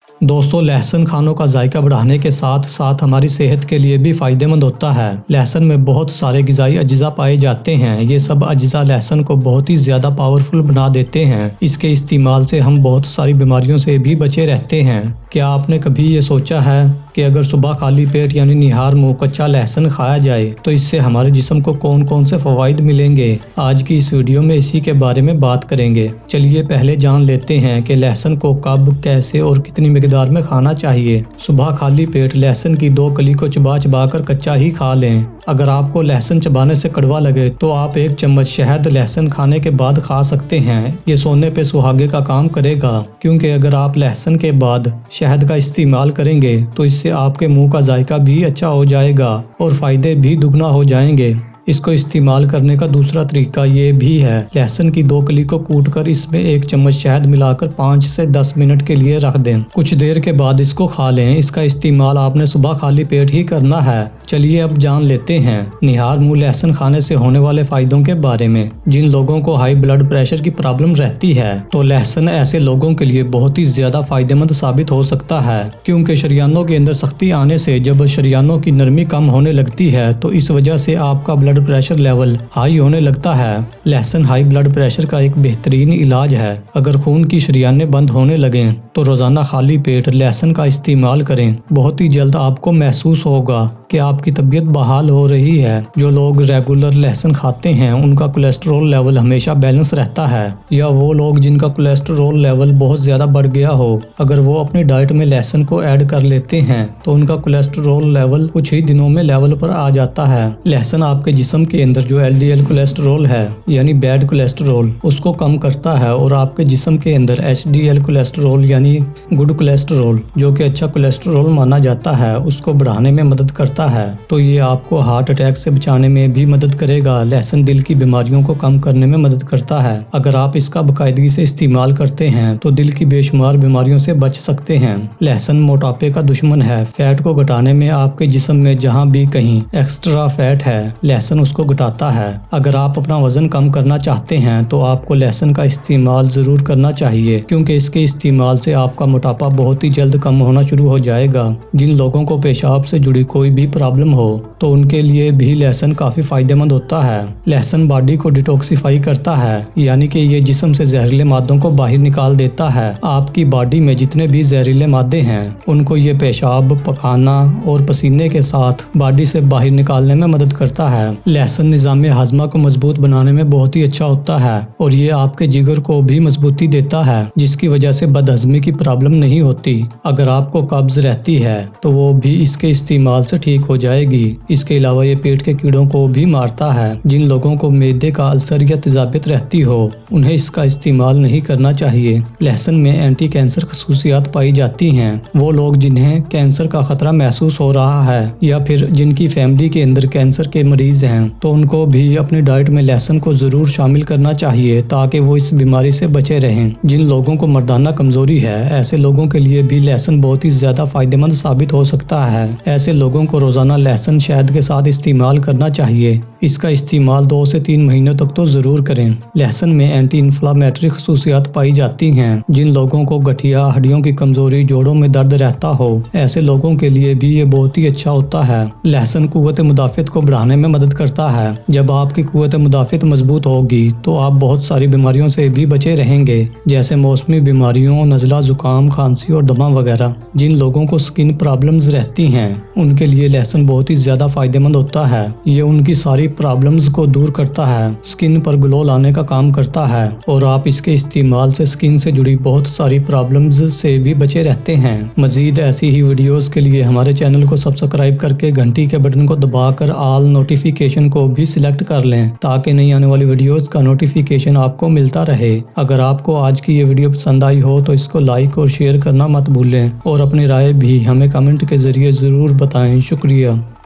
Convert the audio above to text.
दोस्तों, लहसुन खानों का जायका बढ़ाने के साथ साथ हमारी सेहत के लिए भी फायदेमंद होता है। लहसुन में बहुत सारे ग़िज़ाई अज्जा पाए जाते हैं। ये सब अज्जा लहसुन को बहुत ही ज़्यादा पावरफुल बना देते हैं। इसके इस्तेमाल से हम बहुत सारी बीमारियों से भी बचे रहते हैं। क्या आपने कभी ये सोचा है कि अगर सुबह खाली पेट यानी निहार मुँह कच्चा लहसुन खाया जाए तो इससे हमारे जिस्म को कौन कौन से फ़वाइद मिलेंगे? आज की इस वीडियो में इसी के बारे में बात करेंगे। चलिए पहले जान लेते हैं कि लहसुन को कब, कैसे और कितनी मिकदार में खाना चाहिए। सुबह खाली पेट लहसुन की 2 कली को चबा चबा कर कच्चा ही खा लें। अगर आपको लहसुन चबाने से कड़वा लगे तो आप 1 चम्मच शहद लहसुन खाने के बाद खा सकते हैं। ये सोने पे सुहागे का काम करेगा, क्योंकि अगर आप लहसुन के बाद शहद का इस्तेमाल करेंगे तो इससे आपके मुंह का जायका भी अच्छा हो जाएगा और फायदे भी दुगना हो जाएंगे। इसको इस्तेमाल करने का दूसरा तरीका ये भी है, लहसुन की 2 कली को कूटकर इसमें 1 चम्मच शहद मिलाकर 5 से 10 मिनट के लिए रख दें। कुछ देर के बाद इसको खा लें। इसका इस्तेमाल आपने सुबह खाली पेट ही करना है। चलिए अब जान लेते हैं निहार मुँह लहसुन खाने से होने वाले फायदों के बारे में। जिन लोगों को हाई ब्लड प्रेशर की प्रॉब्लम रहती है तो लहसुन ऐसे लोगों के लिए बहुत ही ज्यादा फायदेमंद साबित हो सकता है, क्योंकि शरीयानों के अंदर सख्ती आने से जब शरीयानों की नरमी कम होने लगती है तो इस वजह से आपका ब्लड प्रेशर लेवल हाई होने लगता है। लहसुन हाई ब्लड प्रेशर का एक बेहतरीन इलाज है। अगर खून की शरीयानें बंद होने लगें तो रोजाना खाली पेट लहसुन का इस्तेमाल करें। बहुत ही जल्द आपको महसूस होगा कि आपकी तबीयत बहाल हो रही है। जो लोग रेगुलर लहसुन खाते हैं उनका कोलेस्ट्रॉल लेवल हमेशा बैलेंस रहता है, या वो लोग जिनका कोलेस्ट्रॉल लेवल बहुत ज़्यादा बढ़ गया हो, अगर वो अपनी डाइट में लहसुन को ऐड कर लेते हैं तो उनका कोलेस्ट्रॉल लेवल कुछ ही दिनों में लेवल पर आ जाता है। लहसुन आपके जिस्म के अंदर जो LDL कोलेस्ट्रॉल है यानी बैड कोलेस्ट्रॉल उसको कम करता है, और आपके जिस्म के अंदर HDL कोलेस्ट्रॉल यानी गुड कोलेस्ट्रॉल जो कि अच्छा कोलेस्ट्रॉल माना जाता है उसको बढ़ाने में मदद करता है। तो ये आपको हार्ट अटैक से बचाने में भी मदद करेगा। लहसुन दिल की बीमारियों को कम करने में मदद करता है। अगर आप इसका बाकायदगी से इस्तेमाल करते हैं तो दिल की बेशुमार बीमारियों से बच सकते हैं। लहसुन मोटापे का दुश्मन है। फैट को घटाने में आपके जिस्म में जहां भी कहीं एक्स्ट्रा फैट है लहसुन उसको घटाता है। अगर आप अपना वजन कम करना चाहते हैं तो आपको लहसुन का इस्तेमाल जरूर करना चाहिए, क्योंकि इसके इस्तेमाल से आपका मोटापा बहुत ही जल्द कम होना शुरू हो जाएगा। जिन लोगों को पेशाब से जुड़ी कोई भी प्रॉब्लम हो तो उनके लिए भी लहसुन काफी फायदेमंद होता है। लहसुन बॉडी को डिटॉक्सिफाई करता है, यानी कि ये जिस्म से जहरीले मादों को बाहर निकाल देता है। आपकी बॉडी में जितने भी जहरीले मादे हैं उनको ये पेशाब, पखाना और पसीने के साथ बॉडी से बाहर निकालने में मदद करता है। लहसुन निज़ाम हाजमा को मजबूत बनाने में बहुत ही अच्छा होता है और ये आपके जिगर को भी मजबूती देता है, जिसकी वजह से बदहजमी की प्रॉब्लम नहीं होती। अगर आपको कब्ज रहती है तो वो भी इसके इस्तेमाल से ठीक हो जाएगी। इसके अलावा ये पेट के कीड़ों को भी मारता है। जिन लोगों को मैदे का अल्सर या तेजाबियत रहती हो उन्हें इसका इस्तेमाल नहीं करना चाहिए। लहसुन में एंटी कैंसर खसूसियात पाई जाती हैं। वो लोग जिन्हें कैंसर का खतरा महसूस हो रहा है या फिर जिनकी फैमिली के अंदर कैंसर के मरीज हैं तो उनको भी अपनी डाइट में लहसुन को जरूर शामिल करना चाहिए ताकि वो इस बीमारी से बचे रहें। जिन लोगों को मर्दाना कमजोरी है ऐसे लोगों के लिए भी लहसुन बहुत ही ज्यादा फायदेमंद साबित हो सकता है। ऐसे लोगों को रोजाना लहसुन शहद के साथ इस्तेमाल करना चाहिए। इसका इस्तेमाल 2 से 3 महीनों तक तो जरूर करें। लहसुन में एंटी इन्फ्लामेटरी खसूसियात पाई जाती हैं। जिन लोगों को गठिया, हड्डियों की कमजोरी, जोड़ों में दर्द रहता हो ऐसे लोगों के लिए भी ये बहुत ही अच्छा होता है। लहसुन कुव्वत मुदाफ़ियत को बढ़ाने में मदद करता है। जब आपकी कुव्वत मुदाफ़ियत मजबूत होगी तो आप बहुत सारी बीमारियों से भी बचे रहेंगे, जैसे मौसमी बीमारियों, नज़ला, जुकाम, खांसी और दमा वगैरह। जिन लोगों को स्किन प्रॉब्लम्स रहती हैं उनके लिए लहसुन बहुत ही ज्यादा फायदेमंद होता है। ये उनकी सारी प्रॉब्लम्स को दूर करता है, स्किन पर ग्लो लाने का काम करता है और आप इसके इस्तेमाल से स्किन से जुड़ी बहुत सारी प्रॉब्लम्स से भी बचे रहते हैं। मजीद ऐसी ही वीडियोस के लिए हमारे चैनल को सब्सक्राइब करके घंटी के बटन को दबाकर ऑल नोटिफिकेशन को भी सिलेक्ट कर लें ताकि नई आने वाली वीडियोस का नोटिफिकेशन आपको मिलता रहे। अगर आपको आज की ये वीडियो पसंद आई हो तो इसको लाइक और शेयर करना मत भूलें और अपनी राय भी हमें कमेंट के जरिए जरूर बताएं। शुक्रिया।